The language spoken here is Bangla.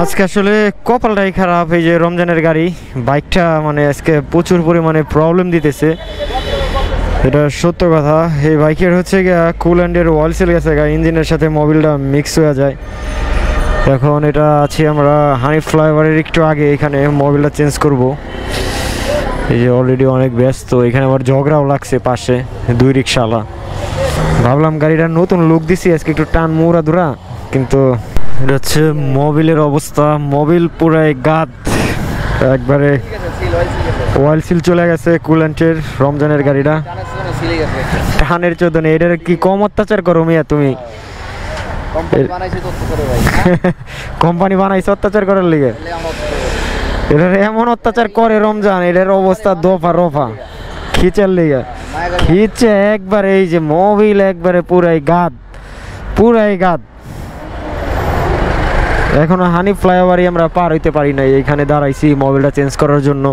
আজকে আসলে কপালটাই খারাপ, এই যে রমজানের গাড়ি বাইকটা মানে আজকে প্রচুর পরিমাণে প্রবলেম দিতেছে, এটা সত্য কথা। এই বাইকের হচ্ছে গিয়া কুল্যান্ডের ওয়েল সিল গেছে গা, ইঞ্জিনের সাথে মোবিলটা মিক্স হয়ে যায়। এখন এটা আছি আমরা হানিফ ফ্লাইওভারের একটু আগে, এখানে মোবিলটা চেঞ্জ করব। এই যে অলরেডি অনেক ব্যস্ত, এখানে আবার ঝগড়াও লাগছে পাশে দুই রিক্সাওয়ালা। ভাবলাম গাড়িটা নতুন লুক দিছি আজকে একটু টান মুড়া দুরা, কিন্তু এটা হচ্ছে মোবিলের অবস্থা। মোবিল পুরাই গাদ, একবারে ওয়েল সিল চলে গেছে কুল্যান্টের। রমজানের গাড়িটা টানের চোদনে, এটার কি কম অত্যাচার করো মিয়া তুমি? কোম্পানি বানাইছে অত্যাচার করার লিগে? এটার এমন অত্যাচার করে রমজান, এটার অবস্থা দফা রফা খিচের লিগে খিচে একবারে। এই যে মোবিল একবারে পুরাই গাদ, পুরাই গাদ। এখনো হানিফ ফ্লাইওভারই আমরা পার হইতে পারি নাই, এইখানে দাঁড়াইছি মোবিলটা চেঞ্জ করার জন্য।